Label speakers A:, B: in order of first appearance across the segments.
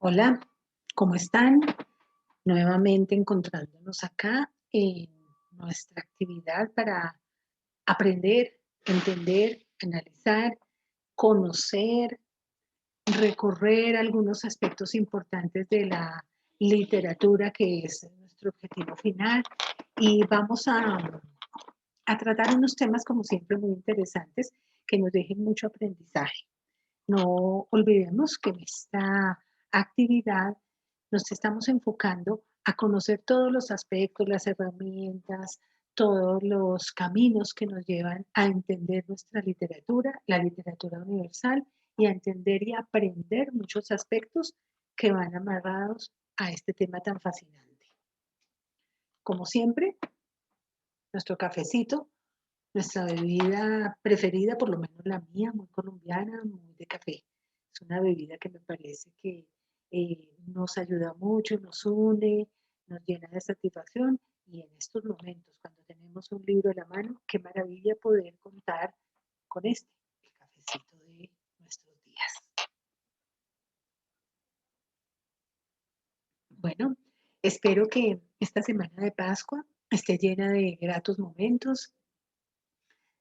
A: Hola, ¿cómo están? Nuevamente encontrándonos acá en nuestra actividad para aprender, entender, analizar, conocer, recorrer algunos aspectos importantes de la literatura, que es nuestro objetivo final. Y vamos a tratar unos temas, como siempre, muy interesantes que nos dejen mucho aprendizaje. No olvidemos que en esta actividad nos estamos enfocando a conocer todos los aspectos, las herramientas, todos los caminos que nos llevan a entender nuestra literatura, la literatura universal, y a entender y aprender muchos aspectos que van amarrados a este tema tan fascinante. Como siempre, nuestro cafecito, nuestra bebida preferida, por lo menos la mía, muy colombiana, muy de café. Es una bebida que me parece que nos ayuda mucho, nos une, nos llena de satisfacción, y en estos momentos, cuando tenemos un libro a la mano, qué maravilla poder contar con este, el cafecito de nuestros días. Bueno, espero que esta semana de Pascua esté llena de gratos momentos,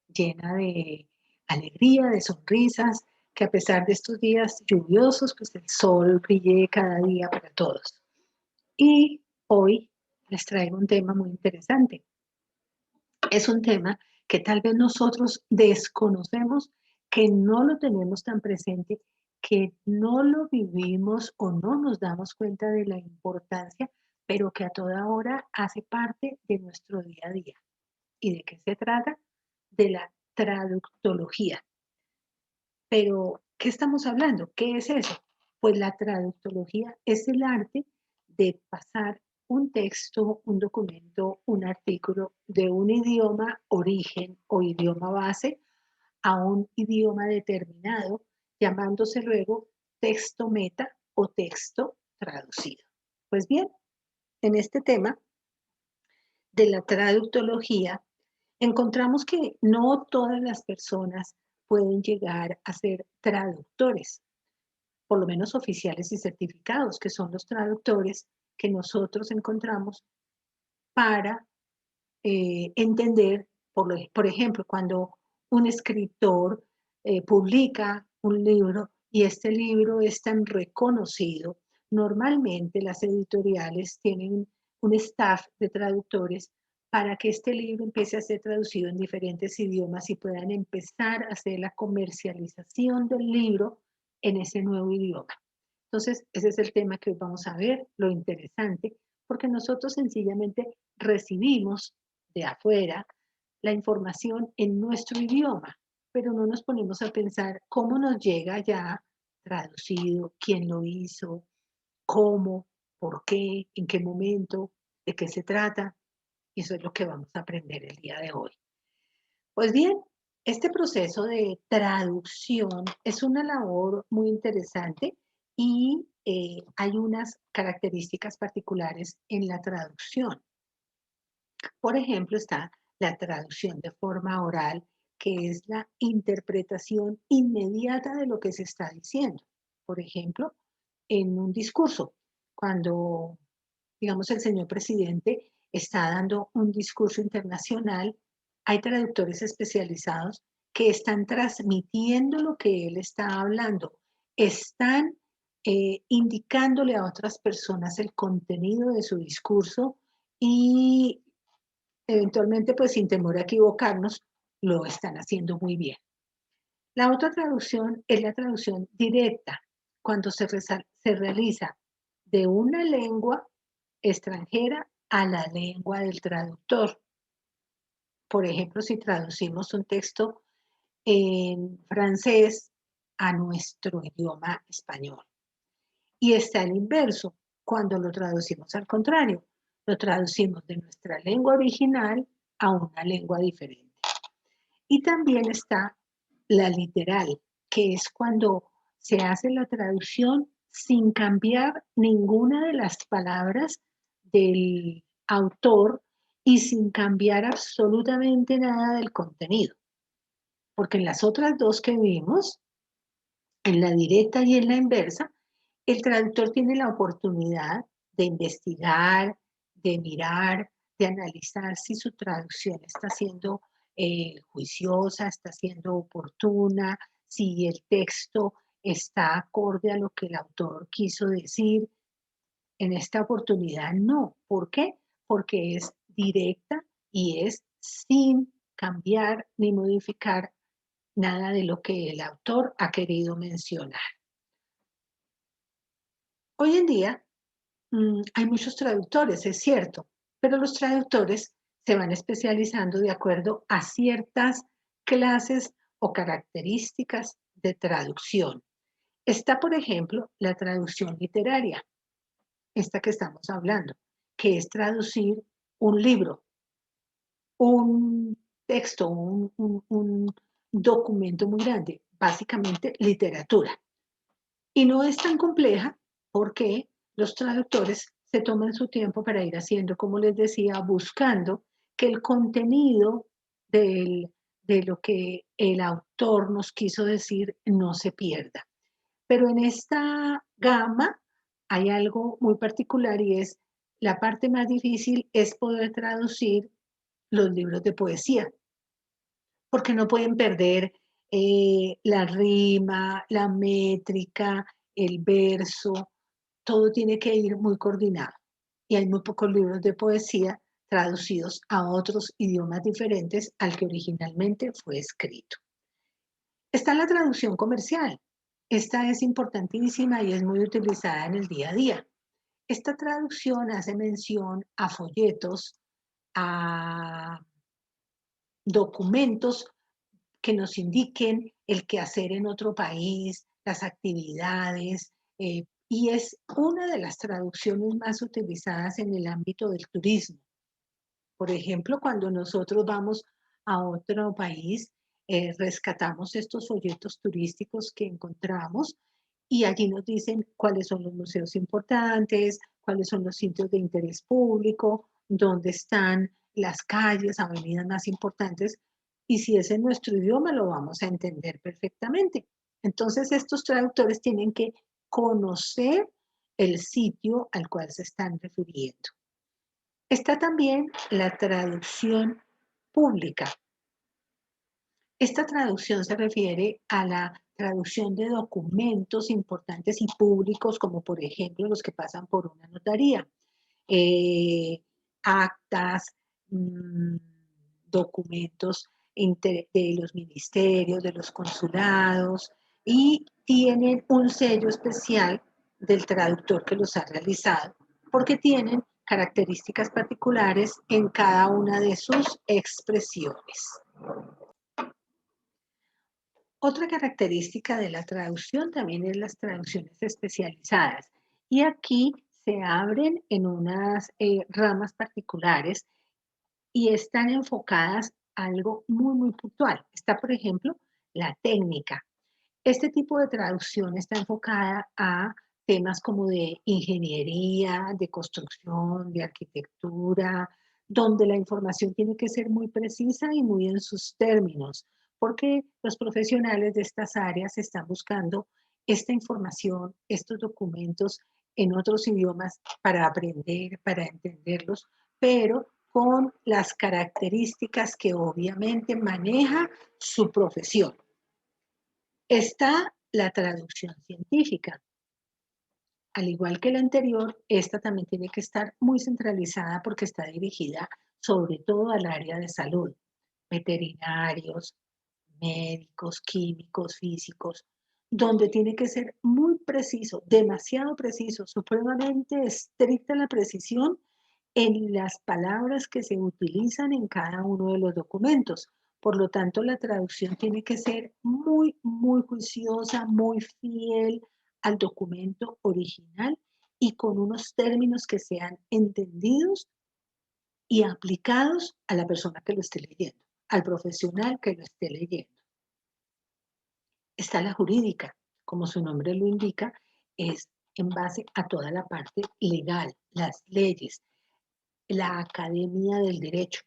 A: llena de alegría, de sonrisas, que a pesar de estos días lluviosos, pues el sol brille cada día para todos. Y hoy les traigo un tema muy interesante. Es un tema que tal vez nosotros desconocemos, que no lo tenemos tan presente, que no lo vivimos o no nos damos cuenta de la importancia, pero que a toda hora hace parte de nuestro día a día. ¿Y de qué se trata? De la traductología. Pero, ¿qué estamos hablando? ¿Qué es eso? Pues la traductología es el arte de pasar un texto, un documento, un artículo de un idioma origen o idioma base a un idioma determinado, llamándose luego texto meta o texto traducido. Pues bien, en este tema de la traductología, encontramos que no todas las personas pueden llegar a ser traductores, por lo menos oficiales y certificados, que son los traductores que nosotros encontramos para entender, por ejemplo, cuando un escritor publica un libro y este libro es tan reconocido, normalmente las editoriales tienen un staff de traductores para que este libro empiece a ser traducido en diferentes idiomas y puedan empezar a hacer la comercialización del libro en ese nuevo idioma. Entonces, ese es el tema que hoy vamos a ver, lo interesante, porque nosotros sencillamente recibimos de afuera la información en nuestro idioma, pero no nos ponemos a pensar cómo nos llega ya traducido, quién lo hizo, cómo, por qué, en qué momento, de qué se trata. Y eso es lo que vamos a aprender el día de hoy. Pues bien, este proceso de traducción es una labor muy interesante y hay unas características particulares en la traducción. Por ejemplo, está la traducción de forma oral, que es la interpretación inmediata de lo que se está diciendo. Por ejemplo, en un discurso, cuando, digamos, el señor presidente está dando un discurso internacional, hay traductores especializados que están transmitiendo lo que él está hablando, están indicándole a otras personas el contenido de su discurso y eventualmente, pues sin temor a equivocarnos, lo están haciendo muy bien. La otra traducción es la traducción directa, cuando se realiza de una lengua extranjera a la lengua del traductor. Por ejemplo, si traducimos un texto en francés a nuestro idioma español. Y está el inverso, cuando lo traducimos al contrario, lo traducimos de nuestra lengua original a una lengua diferente. Y también está la literal, que es cuando se hace la traducción sin cambiar ninguna de las palabras del autor y sin cambiar absolutamente nada del contenido. Porque en las otras dos que vimos, en la directa y en la inversa, El traductor tiene la oportunidad de investigar, de mirar, de analizar si su traducción está siendo juiciosa, está siendo oportuna, si el texto está acorde a lo que el autor quiso decir. En esta oportunidad no. ¿Por qué? Porque es directa y es sin cambiar ni modificar nada de lo que el autor ha querido mencionar. Hoy en día hay muchos traductores, es cierto, pero los traductores se van especializando de acuerdo a ciertas clases o características de traducción. Está, por ejemplo, la traducción literaria, esta que estamos hablando, que es traducir un libro, un texto, un documento muy grande, básicamente literatura. Y no es tan compleja porque los traductores se toman su tiempo para ir haciendo, como les decía, buscando que el contenido del, de lo que el autor nos quiso decir no se pierda. Pero en esta gama hay algo muy particular y es la parte más difícil es poder traducir los libros de poesía, porque no pueden perder la rima, la métrica, el verso, todo tiene que ir muy coordinado. Y hay muy pocos libros de poesía traducidos a otros idiomas diferentes al que originalmente fue escrito. Está la traducción comercial. Esta es importantísima y es muy utilizada en el día a día. Esta traducción hace mención a folletos, a documentos que nos indiquen el quehacer en otro país, las actividades, y es una de las traducciones más utilizadas en el ámbito del turismo. Por ejemplo, cuando nosotros vamos a otro país, rescatamos estos folletos turísticos que encontramos y allí nos dicen cuáles son los museos importantes, cuáles son los sitios de interés público, dónde están las calles, avenidas más importantes, y si es en nuestro idioma lo vamos a entender perfectamente. Entonces, estos traductores tienen que conocer el sitio al cual se están refiriendo. Está también la traducción pública. Esta traducción se refiere a la traducción de documentos importantes y públicos, como por ejemplo los que pasan por una notaría, eh, actas, mm, documentos de los ministerios, de los consulados, y tienen un sello especial del traductor que los ha realizado, porque tienen características particulares en cada una de sus expresiones. Otra característica de la traducción también es las traducciones especializadas. Y aquí se abren en unas ramas particulares y están enfocadas a algo muy, muy puntual. Está, por ejemplo, la técnica. Este tipo de traducción está enfocada a temas como de ingeniería, de construcción, de arquitectura, donde la información tiene que ser muy precisa y muy en sus términos, porque los profesionales de estas áreas están buscando esta información, estos documentos en otros idiomas para aprender, para entenderlos, pero con las características que obviamente maneja su profesión. Está la traducción científica. Al igual que la anterior, esta también tiene que estar muy centralizada porque está dirigida sobre todo al área de salud, veterinarios, médicos, químicos, físicos, donde tiene que ser muy preciso, demasiado preciso, supremamente estricta la precisión en las palabras que se utilizan en cada uno de los documentos. Por lo tanto, la traducción tiene que ser muy, muy juiciosa, muy fiel al documento original y con unos términos que sean entendidos y aplicados a la persona que lo esté leyendo, al profesional que lo esté leyendo. Está la jurídica, como su nombre lo indica, es en base a toda la parte legal, las leyes, la academia del derecho.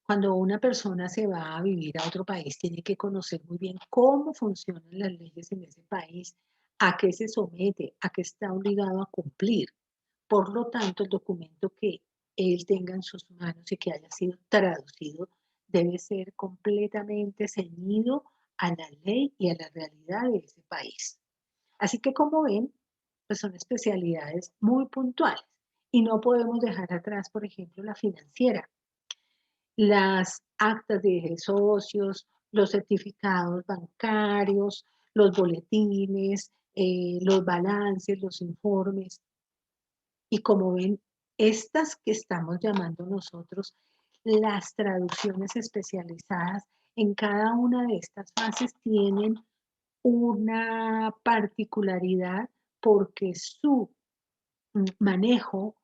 A: Cuando una persona se va a vivir a otro país, tiene que conocer muy bien cómo funcionan las leyes en ese país, a qué se somete, a qué está obligado a cumplir. Por lo tanto, el documento que él tenga en sus manos y que haya sido traducido debe ser completamente ceñido a la ley y a la realidad de ese país. Así que como ven, pues son especialidades muy puntuales y no podemos dejar atrás, por ejemplo, la financiera, las actas de socios, los certificados bancarios, los boletines, los balances, los informes. Y como ven, estas que estamos llamando nosotros las traducciones especializadas, en cada una de estas fases tienen una particularidad porque su manejo,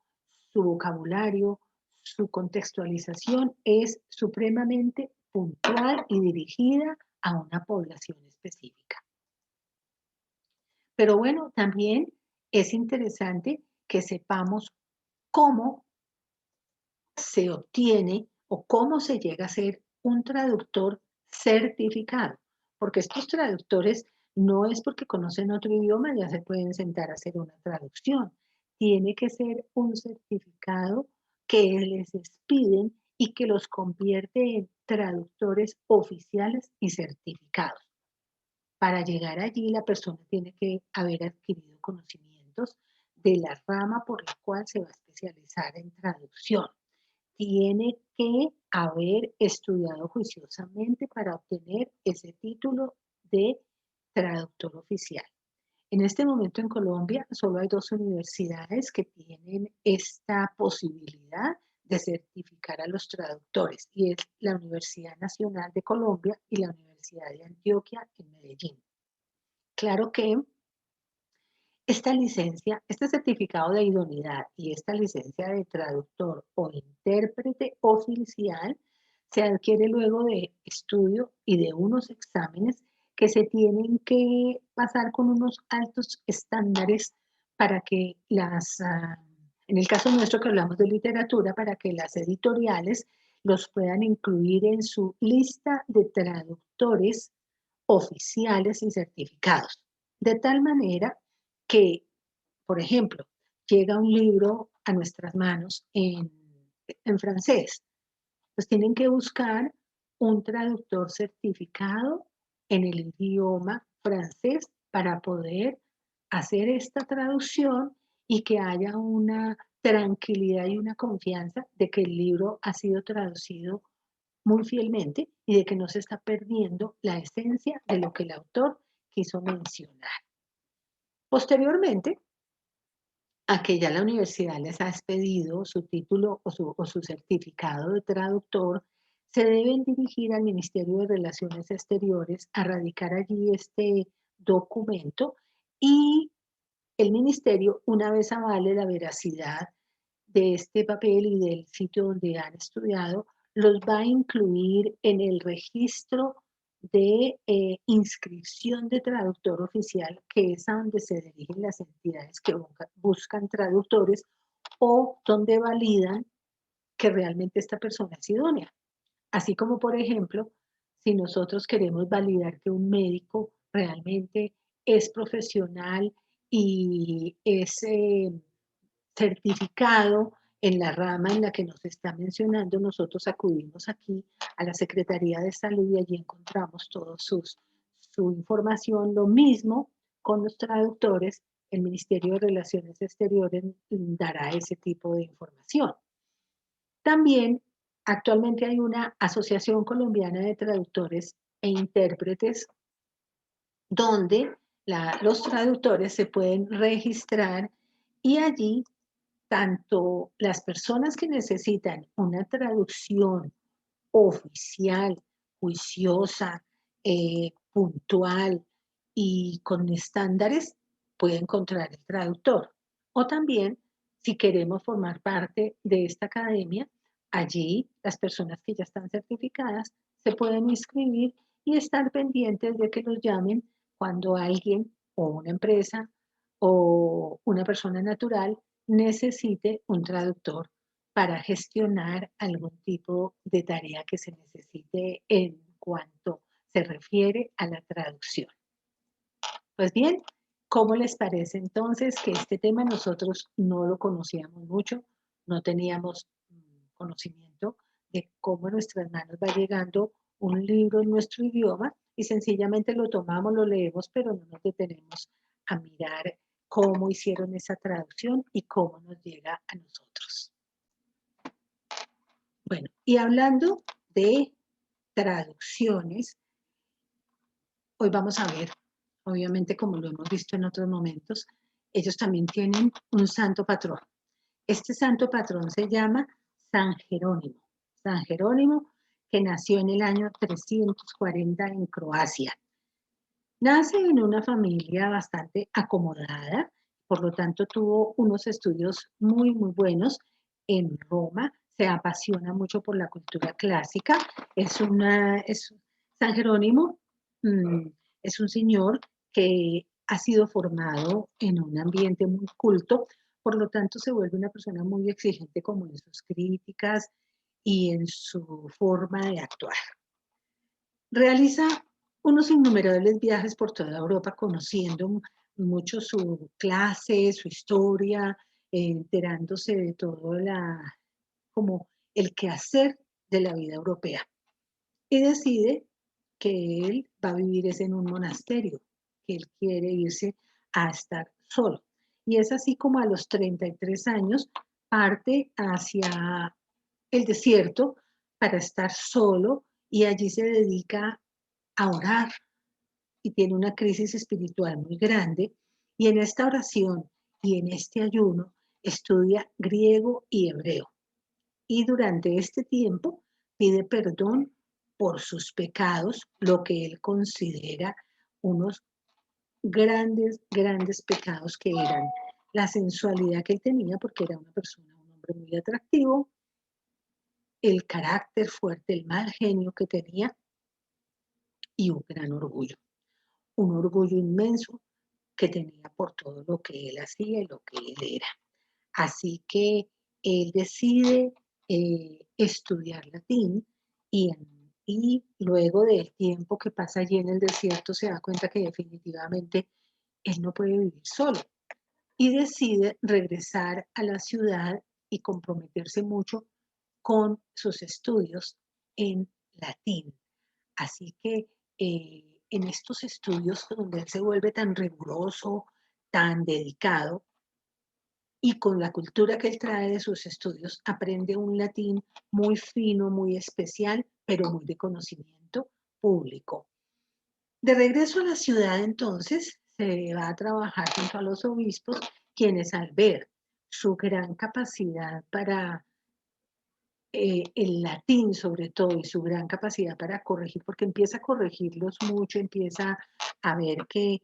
A: su vocabulario, su contextualización es supremamente puntual y dirigida a una población específica. Pero bueno, también es interesante que sepamos cómo se obtiene o cómo se llega a ser un traductor certificado, porque estos traductores no es porque conocen otro idioma, ya se pueden sentar a hacer una traducción. Tiene que ser un certificado que les expiden y que los convierte en traductores oficiales y certificados. Para llegar allí, la persona tiene que haber adquirido conocimientos de la rama por la cual se va a especializar en traducción. Tiene que haber estudiado juiciosamente para obtener ese título de traductor oficial. En este momento en Colombia solo hay dos universidades que tienen esta posibilidad de certificar a los traductores y es la Universidad Nacional de Colombia y la Universidad de Antioquia en Medellín. Claro que esta licencia, este certificado de idoneidad y esta licencia de traductor o intérprete oficial se adquiere luego de estudio y de unos exámenes que se tienen que pasar con unos altos estándares para que en el caso nuestro que hablamos de literatura, para que las editoriales los puedan incluir en su lista de traductores oficiales y certificados. De tal manera que, por ejemplo, llega un libro a nuestras manos en francés, pues tienen que buscar un traductor certificado en el idioma francés para poder hacer esta traducción y que haya una tranquilidad y una confianza de que el libro ha sido traducido muy fielmente y de que no se está perdiendo la esencia de lo que el autor quiso mencionar. Posteriormente, a que ya la universidad les ha expedido su título o su certificado de traductor, se deben dirigir al Ministerio de Relaciones Exteriores a radicar allí este documento y el ministerio, una vez avale la veracidad de este papel y del sitio donde han estudiado, los va a incluir en el registro de inscripción de traductor oficial, que es a donde se dirigen las entidades que buscan traductores o donde validan que realmente esta persona es idónea. Así como, por ejemplo, si nosotros queremos validar que un médico realmente es profesional y es certificado en la rama en la que nos está mencionando, nosotros acudimos aquí a la Secretaría de Salud y allí encontramos toda su información. Lo mismo con los traductores, el Ministerio de Relaciones Exteriores dará ese tipo de información. También actualmente hay una Asociación Colombiana de Traductores e Intérpretes donde los traductores se pueden registrar y allí tanto las personas que necesitan una traducción oficial, juiciosa, puntual y con estándares, puede encontrar el traductor. O también, si queremos formar parte de esta academia, allí las personas que ya están certificadas se pueden inscribir y estar pendientes de que los llamen cuando alguien o una empresa o una persona natural necesite un traductor para gestionar algún tipo de tarea que se necesite en cuanto se refiere a la traducción. Pues bien, ¿Cómo les parece entonces que este tema nosotros no lo conocíamos mucho, no teníamos conocimiento de cómo a nuestras manos va llegando un libro en nuestro idioma y sencillamente lo tomamos, lo leemos, pero no nos detenemos a mirar cómo hicieron esa traducción y cómo nos llega a nosotros? Bueno, y hablando de traducciones, hoy vamos a ver, obviamente como lo hemos visto en otros momentos, ellos también tienen un santo patrón. Este santo patrón se llama San Jerónimo. San Jerónimo, que nació en el año 340 en Croacia. Nace en una familia bastante acomodada, por lo tanto tuvo unos estudios muy, muy buenos en Roma, se apasiona mucho por la cultura clásica, San Jerónimo mm, es un señor que ha sido formado en un ambiente muy culto, por lo tanto se vuelve una persona muy exigente como en sus críticas y en su forma de actuar. Realiza unos innumerables viajes por toda Europa, conociendo mucho su clase, su historia, enterándose de todo como el quehacer de la vida europea. Y decide que él va a vivir en un monasterio, que él quiere irse a estar solo. Y es así como a los 33 años parte hacia el desierto para estar solo y allí se dedica a orar y tiene una crisis espiritual muy grande y en esta oración y en este ayuno estudia griego y hebreo. Y durante este tiempo pide perdón por sus pecados, lo que él considera unos grandes, grandes pecados que eran la sensualidad que él tenía porque era una persona, un hombre muy atractivo, el carácter fuerte, el mal genio que tenía y un gran orgullo. Un orgullo inmenso que tenía por todo lo que él hacía y lo que él era. Así que él decide estudiar latín y, y luego del tiempo que pasa allí en el desierto se da cuenta que definitivamente él no puede vivir solo y decide regresar a la ciudad y comprometerse mucho con sus estudios en latín. Así que en estos estudios donde él se vuelve tan riguroso, tan dedicado, y con la cultura que él trae de sus estudios, aprende un latín muy fino, muy especial, pero muy de conocimiento público. De regreso a la ciudad, entonces, se va a trabajar junto a los obispos, quienes al ver su gran capacidad para el latín sobre todo y su gran capacidad para corregir, porque empieza a corregirlos mucho, empieza a ver que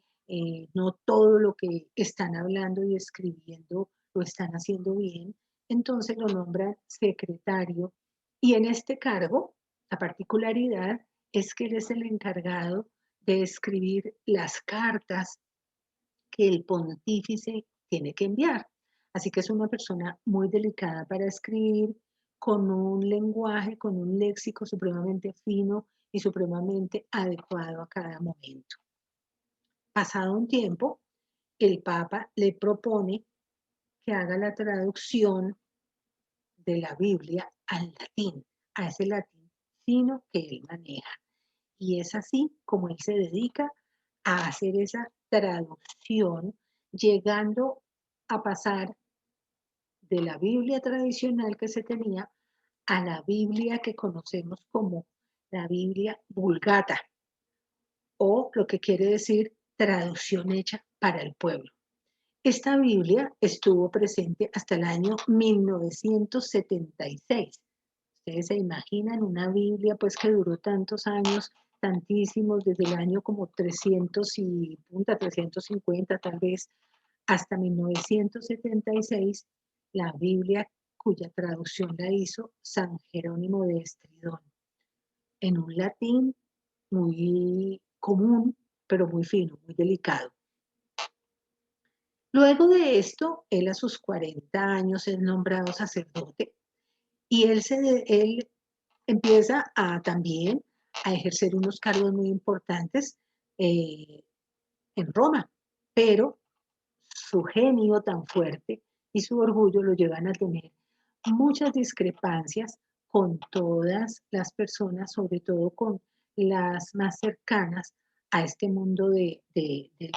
A: no todo lo que están hablando y escribiendo lo están haciendo bien, entonces lo nombran secretario y en este cargo la particularidad es que él es el encargado de escribir las cartas que el pontífice tiene que enviar. Así que es una persona muy delicada para escribir, con un lenguaje, con un léxico supremamente fino y supremamente adecuado a cada momento. Pasado un tiempo, el Papa le propone que haga la traducción de la Biblia al latín, a ese latín fino que él maneja. Y es así como él se dedica a hacer esa traducción, llegando a pasar de la Biblia tradicional que se tenía a la Biblia que conocemos como la Biblia Vulgata, o lo que quiere decir traducción hecha para el pueblo. Esta Biblia estuvo presente hasta el año 1976. Ustedes se imaginan una Biblia pues que duró tantos años, tantísimos, desde el año como 300 y punta, 350 tal vez, hasta 1976, la Biblia cuya traducción la hizo San Jerónimo de Estridón, en un latín muy común, pero muy fino, muy delicado. Luego de esto, él a sus 40 años es nombrado sacerdote y él empieza también a ejercer unos cargos muy importantes en Roma, pero su genio tan fuerte y su orgullo lo llevan a tener muchas discrepancias con todas las personas, sobre todo con las más cercanas a este mundo del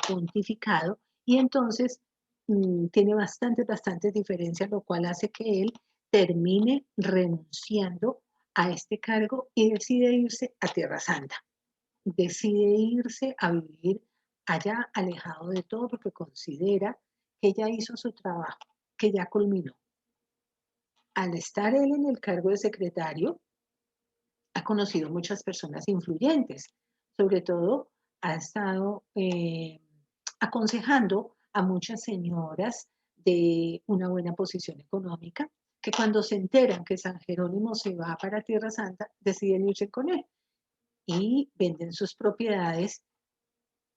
A: pontificado, y entonces tiene bastantes diferencias, lo cual hace que él termine renunciando a este cargo y decide irse a Tierra Santa, decide irse a vivir allá alejado de todo porque considera que ya hizo su trabajo, que ya culminó. Al estar él en el cargo de secretario, ha conocido muchas personas influyentes, sobre todo ha estado aconsejando a muchas señoras de una buena posición económica que cuando se enteran que San Jerónimo se va para Tierra Santa, deciden irse con él y venden sus propiedades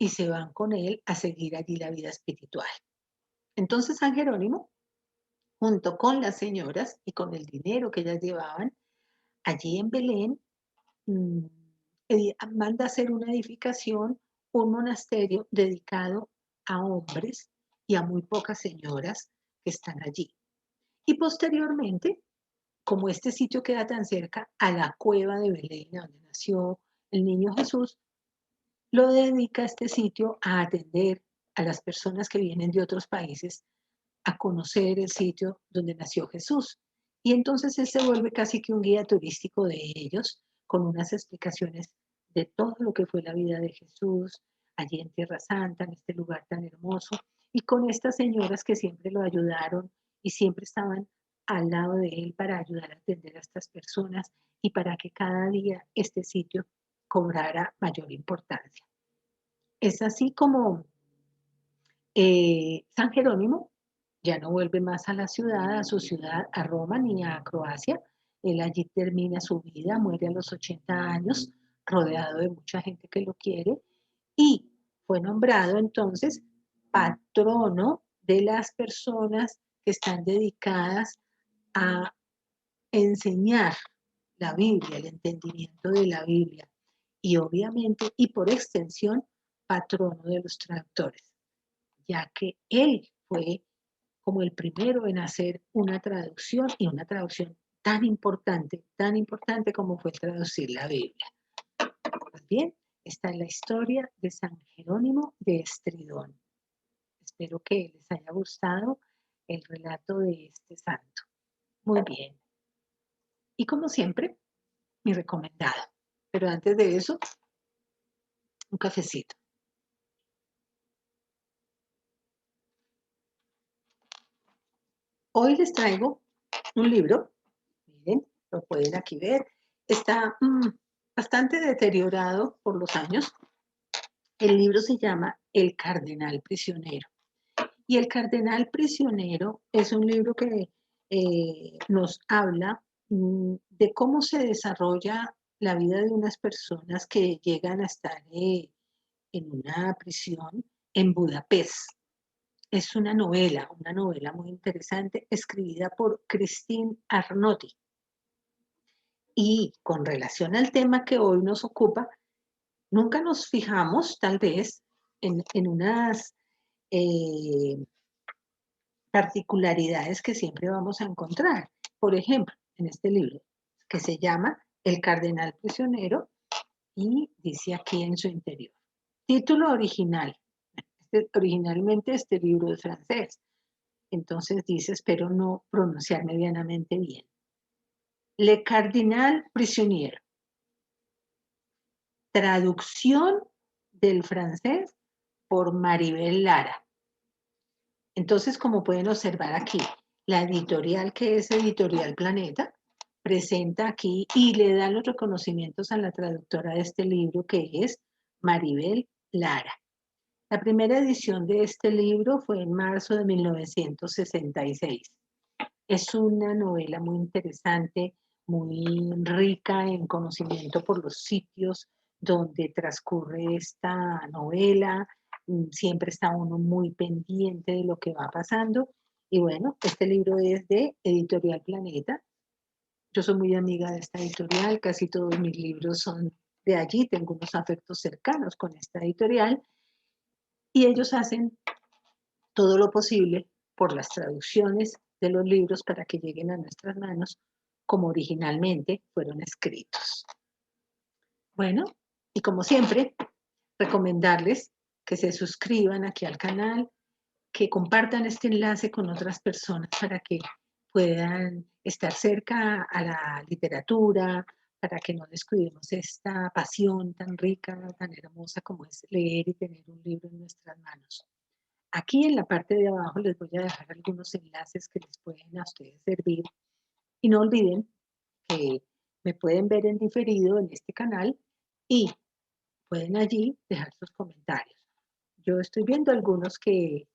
A: y se van con él a seguir allí la vida espiritual. Entonces San Jerónimo, junto con las señoras y con el dinero que ellas llevaban, allí en Belén, mm, manda hacer una edificación, un monasterio dedicado a hombres y a muy pocas señoras que están allí. Y posteriormente, como este sitio queda tan cerca a la cueva de Belén, donde nació el niño Jesús, lo dedica este sitio a atender a las personas que vienen de otros países a conocer el sitio donde nació Jesús. Y entonces él se vuelve casi que un guía turístico de ellos, con unas explicaciones de todo lo que fue la vida de Jesús allí en Tierra Santa, en este lugar tan hermoso, y con estas señoras que siempre lo ayudaron y siempre estaban al lado de él para ayudar a atender a estas personas y para que cada día este sitio cobrara mayor importancia. Es así como San Jerónimo ya no vuelve más a la ciudad, a su ciudad, a Roma ni a Croacia. Él allí termina su vida, muere a los 80 años, rodeado de mucha gente que lo quiere, y fue nombrado entonces patrono de las personas que están dedicadas a enseñar la Biblia, el entendimiento de la Biblia, y obviamente, y por extensión, patrono de los traductores, ya que él fue como el primero en hacer una traducción y una traducción tan importante como fue traducir la Biblia. Pues bien, esta es la historia de San Jerónimo de Estridón. Espero que les haya gustado el relato de este santo. Muy bien. Y como siempre, mi recomendado. Pero antes de eso, un cafecito. Hoy les traigo un libro, miren, lo pueden aquí ver, está bastante deteriorado por los años. El libro se llama El Cardenal Prisionero. Y El Cardenal Prisionero es un libro que nos habla de cómo se desarrolla la vida de unas personas que llegan a estar en una prisión en Budapest. Es una novela muy interesante, escribida por Christine Arnoti. Y con relación al tema que hoy nos ocupa, nunca nos fijamos, tal vez, en unas eh, particularidades que siempre vamos a encontrar. Por ejemplo, en este libro, que se llama El Cardenal Prisionero, y dice aquí en su interior. Título original. Originalmente este libro es francés. Entonces dice, espero no pronunciar medianamente bien. Le Cardinal Prisonnier. Traducción del francés por Maribel Lara. Entonces, como pueden observar aquí, la editorial, que es Editorial Planeta, presenta aquí y le da los reconocimientos a la traductora de este libro, que es Maribel Lara. La primera edición de este libro fue en marzo de 1966. Es una novela muy interesante, muy rica en conocimiento por los sitios donde transcurre esta novela. Siempre está uno muy pendiente de lo que va pasando. Y bueno, este libro es de Editorial Planeta. Yo soy muy amiga de esta editorial, casi todos mis libros son de allí, tengo unos afectos cercanos con esta editorial y ellos hacen todo lo posible por las traducciones de los libros para que lleguen a nuestras manos como originalmente fueron escritos. Bueno, y como siempre, recomendarles que se suscriban aquí al canal, que compartan este enlace con otras personas para que puedan estar cerca a la literatura, para que no descuidemos esta pasión tan rica, tan hermosa como es leer y tener un libro en nuestras manos. Aquí en la parte de abajo les voy a dejar algunos enlaces que les pueden a ustedes servir. Y no olviden que me pueden ver en diferido en este canal y pueden allí dejar sus comentarios. Yo estoy viendo algunos que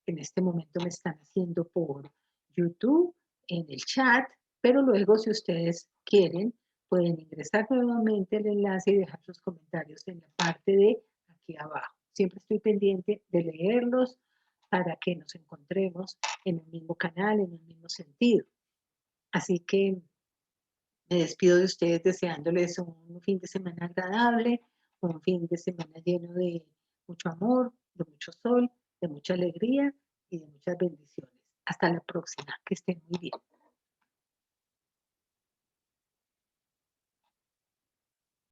A: en este momento me están haciendo por YouTube, en el chat, pero luego si ustedes quieren, pueden ingresar nuevamente el enlace y dejar sus comentarios en la parte de aquí abajo. Siempre estoy pendiente de leerlos para que nos encontremos en el mismo canal, en el mismo sentido. Así que me despido de ustedes deseándoles un fin de semana agradable, un fin de semana lleno de mucho amor, de mucho sol, de mucha alegría y de muchas bendiciones. Hasta la próxima, que estén muy bien.